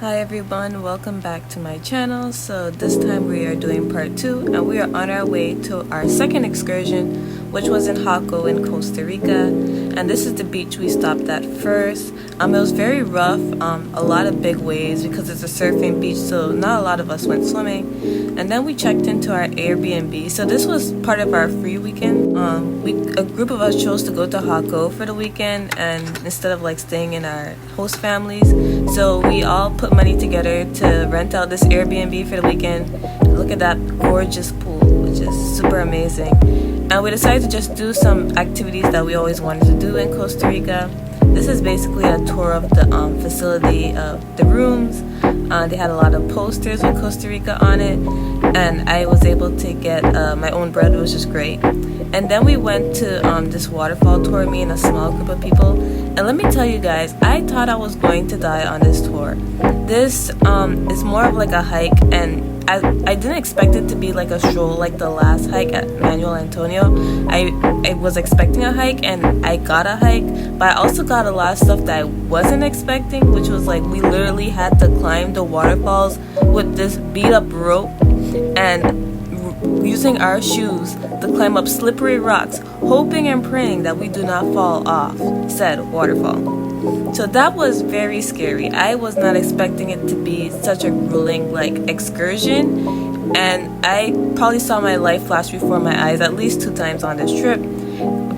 Hi everyone, welcome back to my channel. So this time we are doing part 2 and we are on our way to our second excursion, which was in Jaco in Costa Rica. And this is the beach we stopped at first. It was very rough, a lot of big waves because it's a surfing beach, so not a lot of us went swimming. And then we checked into our Airbnb. So this was part of our free weekend. A group of us chose to go to Jaco for the weekend, and instead of like staying in our host families, so we all put money together to rent out this Airbnb for the weekend. Look at that gorgeous pool, which is super amazing. And we decided to just do some activities that we always wanted to do in Costa Rica. This is basically a tour of the facility of the rooms. They had a lot of posters with Costa Rica on it, and I was able to get my own bread, which was great. And then we went to this waterfall tour, me and a small group of people. And let me tell you guys, I thought I was going to die on this tour. This is more of like a hike, and I didn't expect it to be like a stroll like the last hike at Manuel Antonio. I was expecting a hike and I got a hike, but I also got a lot of stuff that I wasn't expecting, which was like we literally had to climb the waterfalls with this beat up rope and using our shoes to climb up slippery rocks, hoping and praying that we do not fall off said waterfall. So that was very scary. I was not expecting it to be such a grueling like excursion, and I probably saw my life flash before my eyes at least 2 times on this trip.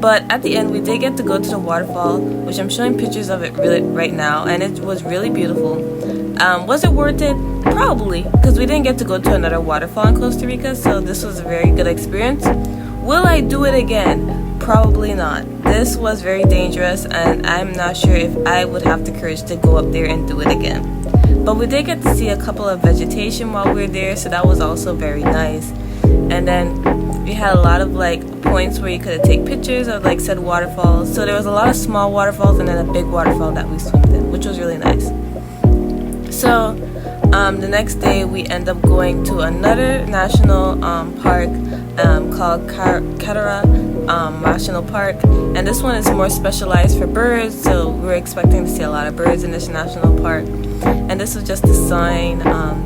But at the end we did get to go to the waterfall, which I'm showing pictures of it really right now, and it was really beautiful. Was it worth it? Probably, because we didn't get to go to another waterfall in Costa Rica, so this was a very good experience. Will I do it again? Probably not. This was very dangerous, and I'm not sure if I would have the courage to go up there and do it again. But we did get to see a couple of vegetation while we were there, so that was also very nice. And then we had a lot of like points where you could take pictures of like said waterfalls. So there was a lot of small waterfalls and then a big waterfall that we swam in, which was really nice. So the next day we end up going to another national park called Catara National Park, and this one is more specialized for birds, so we're expecting to see a lot of birds in this national park. And this was just the sign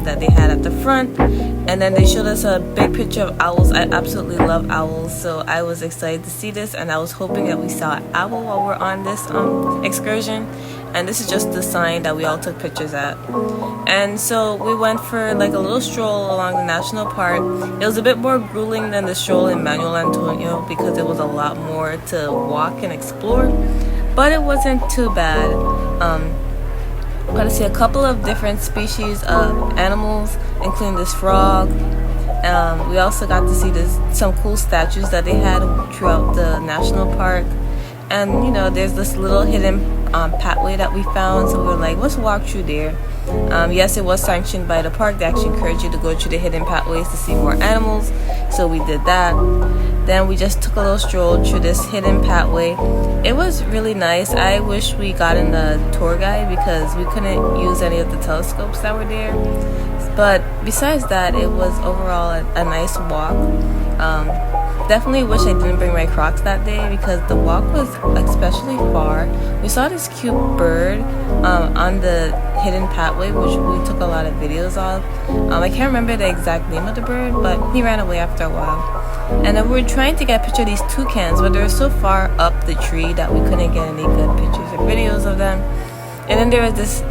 that they had at the front, and then they showed us a big picture of owls. I absolutely love owls, so I was excited to see this, and I was hoping that we saw an owl while we're on this excursion. And this is just the sign that we all took pictures at. And so we went for like a little stroll along the national park. It was a bit more grueling than the stroll in Manuel Antonio because it was a lot more to walk and explore, but it wasn't too bad. Got to see a couple of different species of animals, including this frog. We also got to see some cool statues that they had throughout the national park. And you know, there's this little hidden pathway that we found, so we were like, let's walk through there. Yes, it was sanctioned by the park. They actually encourage you to go through the hidden pathways to see more animals, so we did that. Then we just took a little stroll through this hidden pathway. It was really nice. I wish we got in the tour guide because we couldn't use any of the telescopes that were there. But besides that, it was overall a nice walk. Definitely wish I didn't bring my Crocs that day because the walk was especially far. We saw this cute bird on the hidden pathway, which we took a lot of videos of. I can't remember the exact name of the bird, but he ran away after a while. And then we were trying to get a picture of these toucans, but they were so far up the tree that we couldn't get any good pictures or videos of them. And then there was this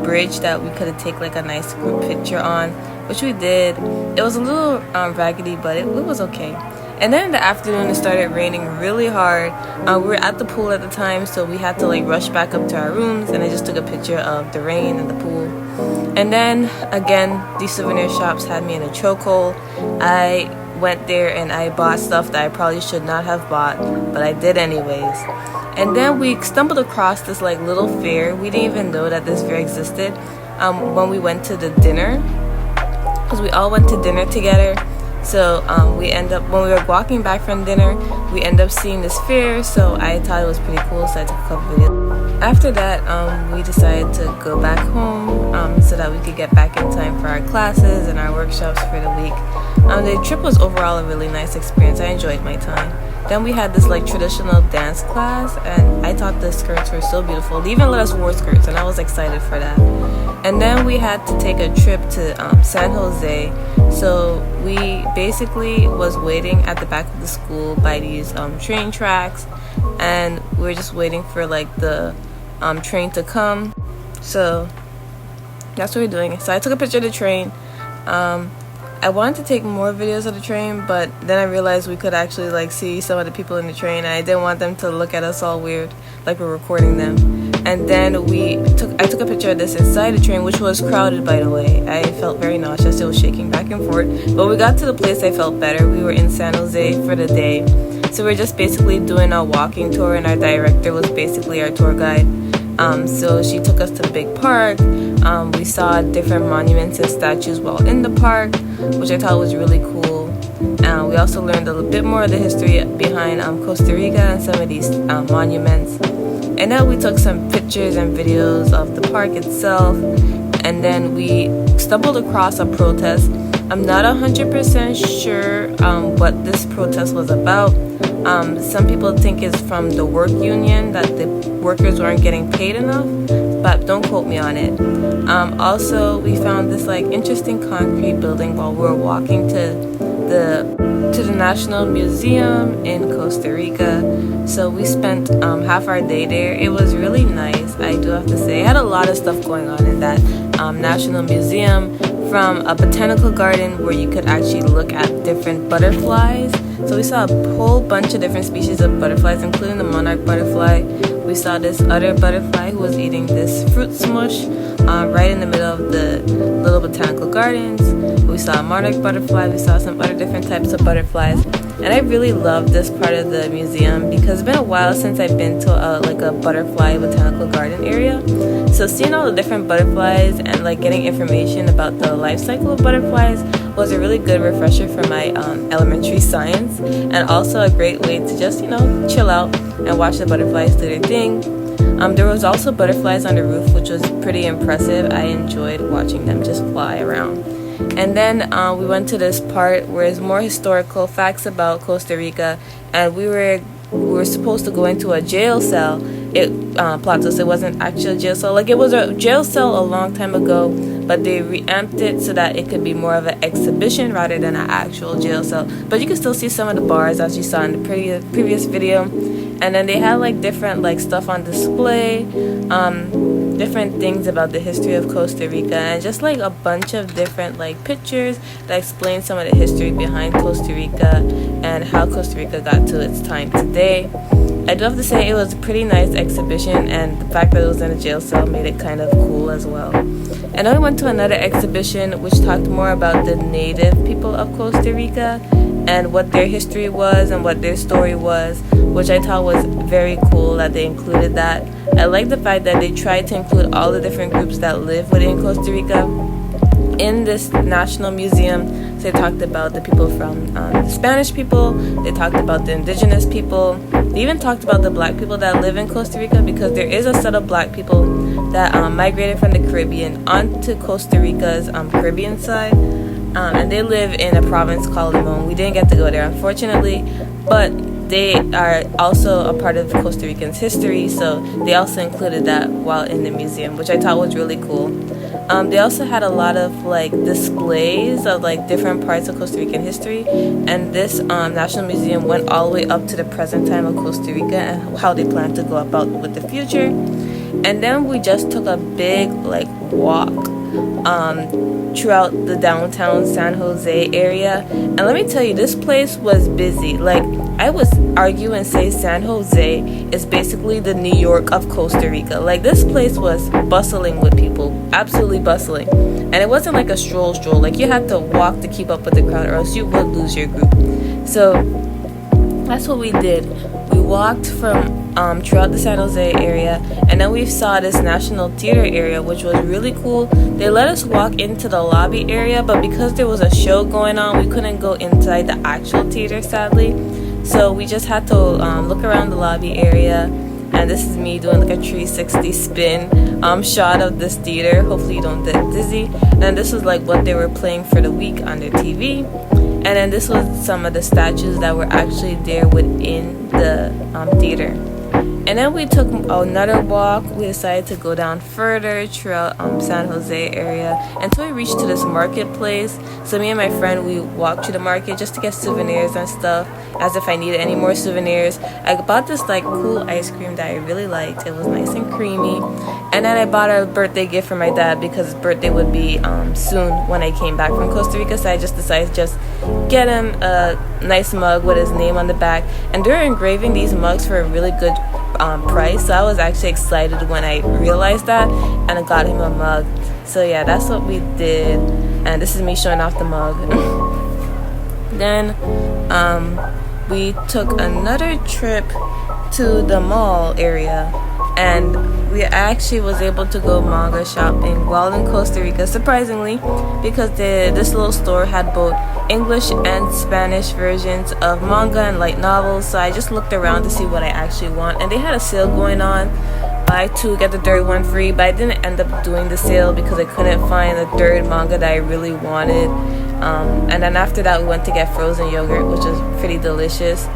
bridge that we could take like a nice group picture on, which we did. It was a little raggedy, but it was okay. And then in the afternoon it started raining really hard. We were at the pool at the time, so we had to like rush back up to our rooms, and I just took a picture of the rain and the pool. And then again, these souvenir shops had me in a chokehold. I went there and I bought stuff that I probably should not have bought, but I did anyways. And then we stumbled across this like little fair. We didn't even know that this fair existed when we went to the dinner, because we all went to dinner together. So we end up, when we were walking back from dinner, we end up seeing this fair, so I thought it was pretty cool, so I took a couple videos. After that, we decided to go back home so that we could get back in time for our classes and our workshops for the week. The trip was overall a really nice experience. I enjoyed my time. Then we had this like traditional dance class, and I thought the skirts were so beautiful. They even let us wear skirts, and I was excited for that. And then we had to take a trip to San Jose. So we basically was waiting at the back of the school by these train tracks, and we were just waiting for like the train to come. So that's what we're doing. So I took a picture of the train. I wanted to take more videos of the train, but then I realized we could actually like see some of the people in the train, and I didn't want them to look at us all weird like we're recording them. And then I took a picture of this inside the train, which was crowded, by the way. I felt very nauseous. It was shaking back and forth. But we got to the place, I felt better. We were in San Jose for the day. So we're just basically doing a walking tour, and our director was basically our tour guide. So she took us to the big park. We saw different monuments and statues while in the park, which I thought was really cool. We also learned a little bit more of the history behind Costa Rica and some of these monuments. And then we took some pictures and videos of the park itself. And then we stumbled across a protest. I'm not 100% sure what this protest was about. Some people think it's from the work union, that the workers weren't getting paid enough, but don't quote me on it. Also, we found this like interesting concrete building while we were walking to the National Museum in Costa Rica. So we spent half our day there. It was really nice, I do have to say. It had a lot of stuff going on in that National Museum, from a botanical garden where you could actually look at different butterflies. So we saw a whole bunch of different species of butterflies, including the monarch butterfly. We saw this other butterfly who was eating this fruit smush right in the middle of the little botanical gardens. We saw a monarch butterfly. We saw some other different types of butterflies. And I really love this part of the museum because it's been a while since I've been to a butterfly botanical garden area. So seeing all the different butterflies and like getting information about the life cycle of butterflies was a really good refresher for my elementary science, and also a great way to just chill out and watch the butterflies do their thing. There was also butterflies on the roof, which was pretty impressive. I enjoyed watching them just fly around. And then we went to this part where it's more historical facts about Costa Rica, and we were supposed to go into a jail cell. Plot twist, it wasn't actually a jail cell. Like, it was a jail cell a long time ago, but they reamped it so that it could be more of an exhibition rather than an actual jail cell. But you can still see some of the bars as you saw in the previous video. And then they had like different like stuff on display, different things about the history of Costa Rica, and just like a bunch of different like pictures that explain some of the history behind Costa Rica and how Costa Rica got to its time today. I do have to say it was a pretty nice exhibition, and the fact that it was in a jail cell made it kind of cool as well. And then we went to another exhibition which talked more about the native people of Costa Rica and what their history was and what their story was, which I thought was very cool that they included that. I like the fact that they tried to include all the different groups that live within Costa Rica in this national museum. So they talked about the people from the Spanish people, they talked about the indigenous people, they even talked about the black people that live in Costa Rica, because there is a set of black people that migrated from the Caribbean onto Costa Rica's Caribbean side, and they live in a province called Limon. We didn't get to go there, unfortunately, but they are also a part of Costa Rican's history, so they also included that while in the museum, which I thought was really cool. They also had a lot of like displays of like different parts of Costa Rican history, and this National Museum went all the way up to the present time of Costa Rica and how they plan to go about with the future. And then we just took a big like walk throughout the downtown San Jose area, and let me tell you, this place was busy. Like, I would argue and say San Jose is basically the New York of Costa Rica. Like, this place was bustling with people, absolutely bustling, and it wasn't like a stroll. Like, you had to walk to keep up with the crowd, or else you would lose your group. So that's what we did. We walked from throughout the San Jose area, and then we saw this National Theater area, which was really cool. They let us walk into the lobby area, but because there was a show going on, we couldn't go inside the actual theater, sadly. So we just had to look around the lobby area, and this is me doing like a 360 spin shot of this theater. Hopefully you don't get dizzy. And this was like what they were playing for the week on their TV. And then this was some of the statues that were actually there within the theater. And then we took another walk. We decided to go down further throughout San Jose area until we reached to this marketplace. So me and my friend, we walked to the market just to get souvenirs and stuff, as if I needed any more souvenirs. I bought this like cool ice cream that I really liked. It was nice and creamy. And then I bought a birthday gift for my dad because his birthday would be soon when I came back from Costa Rica. So I just decided to just get him a nice mug with his name on the back. And they're engraving these mugs for a really good price, so I was actually excited when I realized that, and I got him a mug. So yeah, that's what we did, and this is me showing off the mug. Then we took another trip to the mall area, and we actually was able to go manga shopping while in Costa Rica, surprisingly, because this little store had both English and Spanish versions of manga and light novels. So I just looked around to see what I actually want, and they had a sale going on, buy two get the third one free, but I didn't end up doing the sale because I couldn't find the third manga that I really wanted. And then after that we went to get frozen yogurt, which was pretty delicious.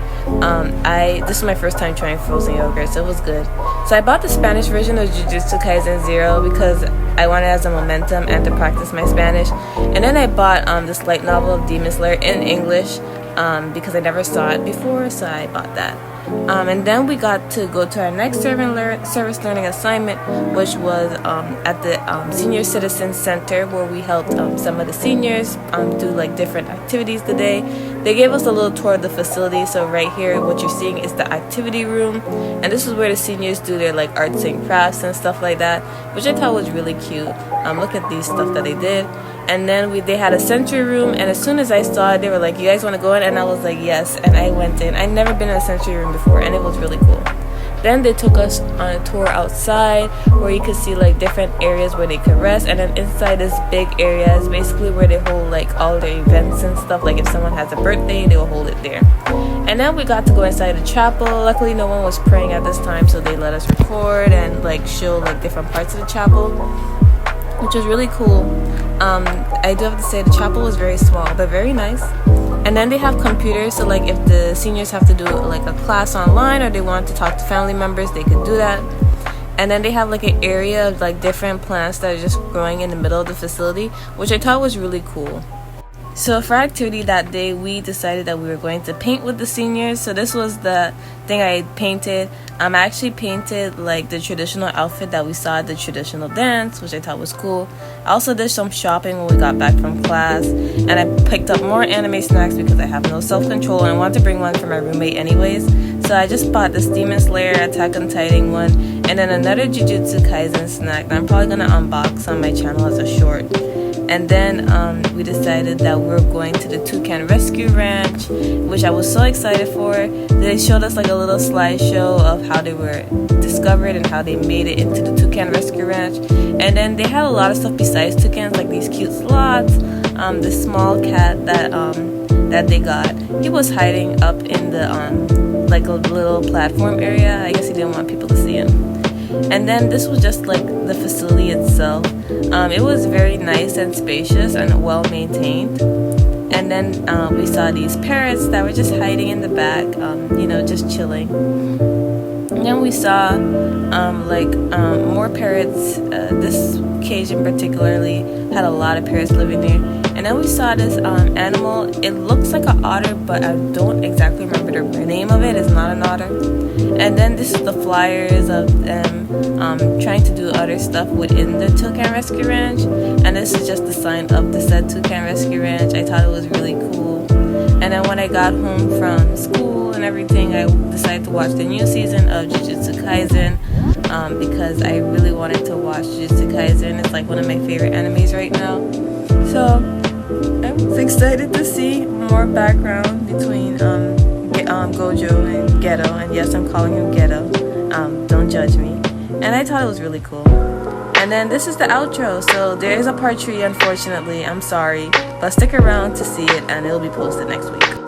This is my first time trying frozen yogurt, so it was good. So I bought the Spanish version of Jujutsu Kaisen 0 because I wanted it as a momentum and to practice my Spanish. And then I bought this light novel of Demon Slayer in English because I never saw it before, so I bought that. And then we got to go to our next service learning assignment, which was at the Senior Citizen Center, where we helped some of the seniors do like different activities today. They gave us a little tour of the facility. So right here, what you're seeing is the activity room, and this is where the seniors do their like arts and crafts and stuff like that, which I thought was really cute. Look at these stuff that they did. And then they had a sensory room, and as soon as I saw it, they were like, "You guys want to go in?" And I was like, "Yes," and I went in. I'd never been in a sensory room before, and it was really cool. Then they took us on a tour outside where you could see like different areas where they could rest, and then inside this big area is basically where they hold like all their events and stuff. Like if someone has a birthday, they will hold it there. And then we got to go inside the chapel. Luckily no one was praying at this time, so they let us record and like show like different parts of the chapel, which was really cool. I do have to say the chapel was very small but very nice. And then they have computers, so like if the seniors have to do like a class online or they want to talk to family members, they could do that. And then they have like an area of like different plants that are just growing in the middle of the facility, which I thought was really cool. So for activity that day, we decided that we were going to paint with the seniors. So this was the thing I painted. I actually painted like the traditional outfit that we saw at the traditional dance, which I thought was cool. I also did some shopping when we got back from class, and I picked up more anime snacks because I have no self-control and I wanted to bring one for my roommate anyways. So I just bought this Demon Slayer Attack on Titan one, and then another Jujutsu Kaisen snack that I'm probably gonna unbox on my channel as a short. And then we decided that we were going to the Toucan Rescue Ranch, which I was so excited for. They showed us like a little slideshow of how they were discovered and how they made it into the Toucan Rescue Ranch. And then they had a lot of stuff besides toucans, like these cute sloths, this small cat that they got. He was hiding up in the like a little platform area. I guess he didn't want people to see him. And then this was just like the facility itself. It was very nice and spacious and well maintained. And then we saw these parrots that were just hiding in the back, just chilling. And then we saw more parrots. This Cajun particularly had a lot of parrots living there. And then we saw this animal. It looks like an otter, but I don't exactly remember the name of it. It's not an otter. And then this is the flyers of them trying to do other stuff within the Toucan Rescue Ranch. And this is just the sign up that said Toucan Rescue Ranch. I thought it was really cool. And then when I got home from school and everything, I decided to watch the new season of Jujutsu Kaisen because I really wanted to watch Jujutsu Kaisen. It's like one of my favorite animes right now. So I was excited to see more background between Gojo and Geto, and yes, I'm calling him Geto. Don't judge me. And I thought it was really cool. And then this is the outro. So there is a part 3, unfortunately. I'm sorry, but stick around to see it, and it'll be posted next week.